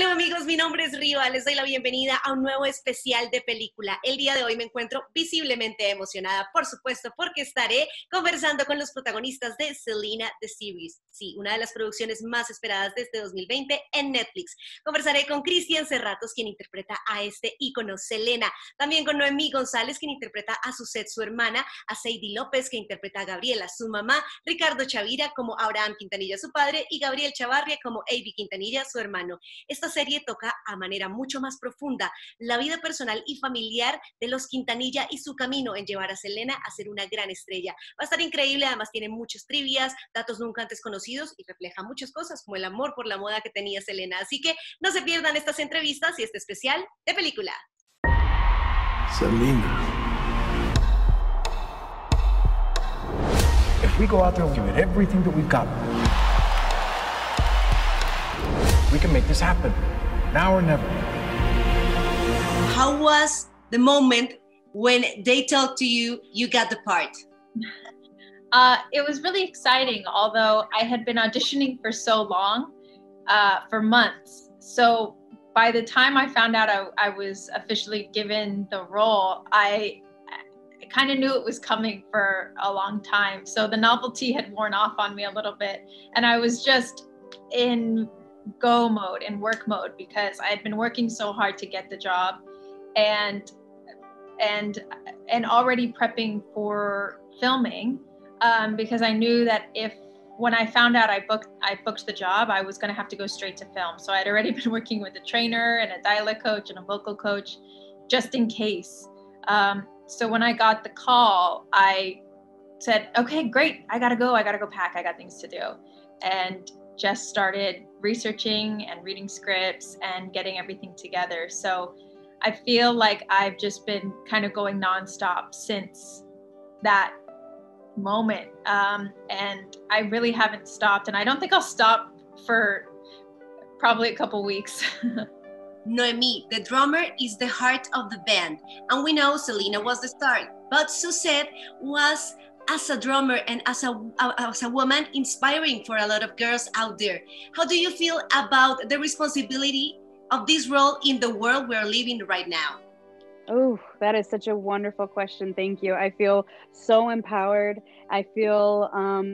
Hello amigos, mi nombre es Riva, les doy la bienvenida a un nuevo especial de película. El día de hoy me encuentro visiblemente emocionada, por supuesto, porque estaré conversando con los protagonistas de Selena The Series, sí, una de las producciones más esperadas desde 2020 en Netflix. Conversaré con Cristian Serratos, quien interpreta a este ícono, Selena, también con Noemí González, quien interpreta a Suzette, su hermana, a Sadie López, que interpreta a Gabriela, su mamá, Ricardo Chavira como Abraham Quintanilla, su padre, y Gabriel Chavarria como A.B. Quintanilla, su hermano. Esta serie toca a manera mucho más profunda la vida personal y familiar de los Quintanilla y su camino en llevar a Selena a ser una gran estrella. Va a estar increíble, además tiene muchos trivias, datos nunca antes conocidos y refleja muchas cosas como el amor por la moda que tenía Selena. Así que no se pierdan estas entrevistas y este especial de película. Selena. If we go out there and give it everything that we've got, we can make this happen, now or never. How was the moment when they told to you, you got the part? It was really exciting, although I had been auditioning for so long, for months. So by the time I found out I was officially given the role, I kind of knew it was coming for a long time. So the novelty had worn off on me a little bit, and I was just in go mode and work mode because I had been working so hard to get the job and already prepping for filming, because I knew that when I found out I booked the job, I was going to have to go straight to film. So I'd already been working with a trainer and a dialect coach and a vocal coach just in case. So when I got the call, I said, okay, great, I gotta go pack, I got things to do. And just started researching and reading scripts and getting everything together. So I feel like I've just been kind of going nonstop since that moment. And I really haven't stopped. And I don't think I'll stop for probably a couple weeks. Noemi, the drummer, is the heart of the band. And we know Selena was the star, but Suzette was, as a drummer and as a woman, inspiring for a lot of girls out there. How do you feel about the responsibility of this role in the world we're living right now? Oh, that is such a wonderful question. Thank you. I feel so empowered. I feel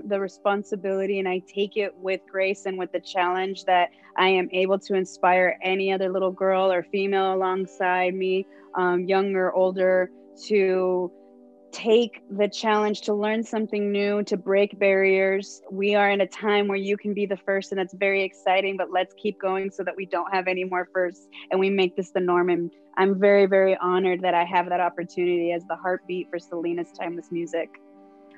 the responsibility, and I take it with grace and with the challenge that I am able to inspire any other little girl or female alongside me, young or older, to take the challenge to learn something new, to break barriers. We are in a time where you can be the first, and that's very exciting, but let's keep going so that we don't have any more firsts and we make this the norm. And I'm very, very honored that I have that opportunity as the heartbeat for Selena's timeless music.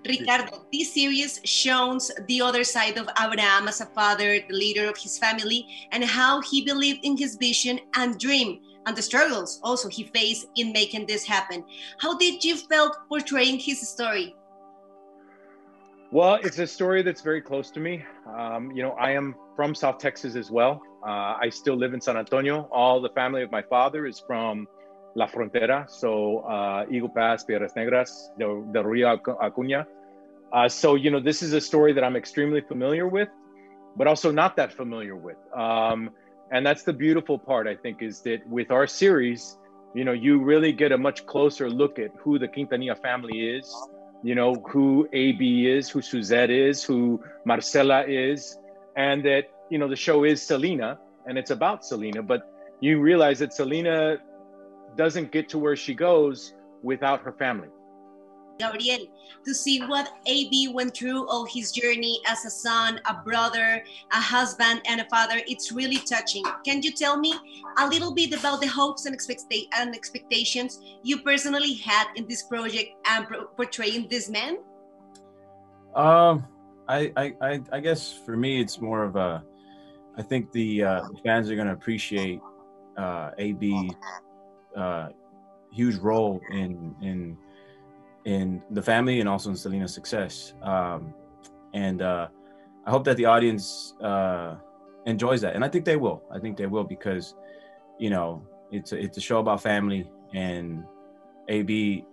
Ricardo, this series shows the other side of Abraham as a father, the leader of his family, and how he believed in his vision and dream, and the struggles also he faced in making this happen. How did you felt portraying his story? Well, it's a story that's very close to me. I am from South Texas as well. I still live in San Antonio. All the family of my father is from La Frontera, so Eagle Pass, Piedras Negras, the Rio Acuña. So, this is a story that I'm extremely familiar with, but also not that familiar with. And that's the beautiful part, I think, is that with our series, you really get a much closer look at who the Quintanilla family is, who A.B. is, who Suzette is, who Marcela is, and that, the show is Selena, and it's about Selena, but you realize that Selena doesn't get to where she goes without her family. Gabriel, to see what A.B. went through all his journey as a son, a brother, a husband, and a father, it's really touching. Can you tell me a little bit about the hopes and expectations you personally had in this project and portraying this man? I guess for me, it's more of a, I think the fans are going to appreciate A.B.'s huge role in the family and also in Selena's success. And I hope that the audience enjoys that. And I think they will. I think they will because, it's a show about family, and A.B.,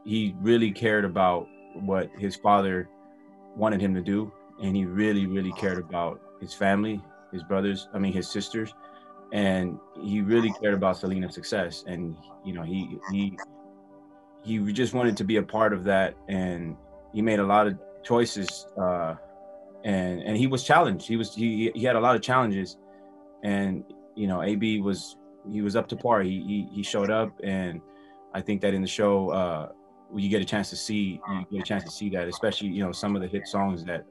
he really cared about what his father wanted him to do. And he really, really cared about his family, his brothers, his sisters. and he really cared about Selena's success, and you know, he just wanted to be a part of that, and he made a lot of choices, and he was challenged. He had a lot of challenges, and you know, AB was up to par. He showed up, and I think that in the show, you get a chance to see that, especially, you know, some of the hit songs that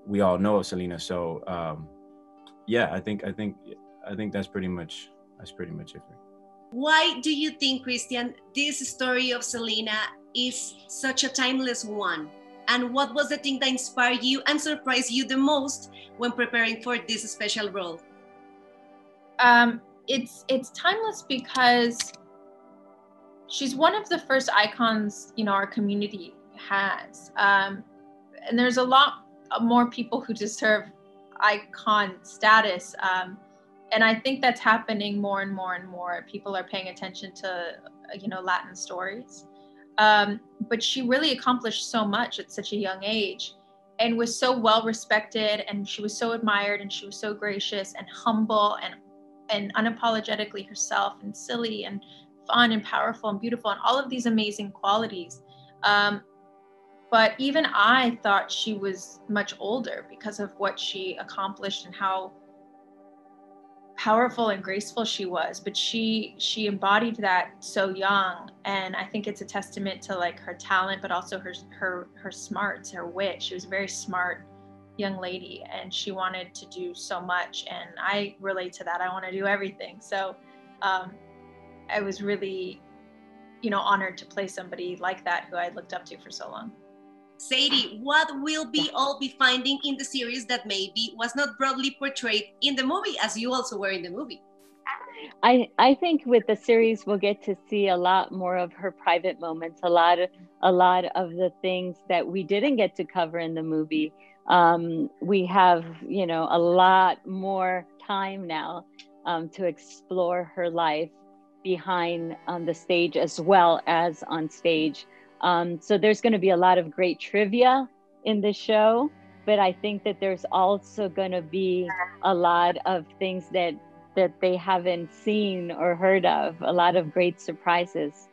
we all know of Selena. So yeah, I think that's pretty much it for me. Why do you think, Christian, this story of Selena is such a timeless one? And what was the thing that inspired you and surprised you the most when preparing for this special role? It's timeless because she's one of the first icons, you know, our community has. And there's a lot more people who deserve icon status. And I think that's happening more and more and more. People are paying attention to, you know, Latin stories. But she really accomplished so much at such a young age and was so well respected, and she was so admired, and she was so gracious and humble and unapologetically herself, and silly and fun and powerful and beautiful and all of these amazing qualities. But even I thought she was much older because of what she accomplished and how powerful and graceful she was. But she embodied that so young, and I think it's a testament to like her talent, but also her smarts, her wit. She was a very smart young lady, and she wanted to do so much, and I relate to that. I want to do everything. So I was really, you know, honored to play somebody like that who I looked up to for so long. Sadie, what will we all be finding in the series that maybe was not broadly portrayed in the movie, as you also were in the movie? I think with the series we'll get to see a lot more of her private moments, a lot of the things that we didn't get to cover in the movie. We have, you know, a lot more time now to explore her life behind the stage as well as on stage. So there's going to be a lot of great trivia in the show, but I think that there's also going to be a lot of things that they haven't seen or heard of, a lot of great surprises.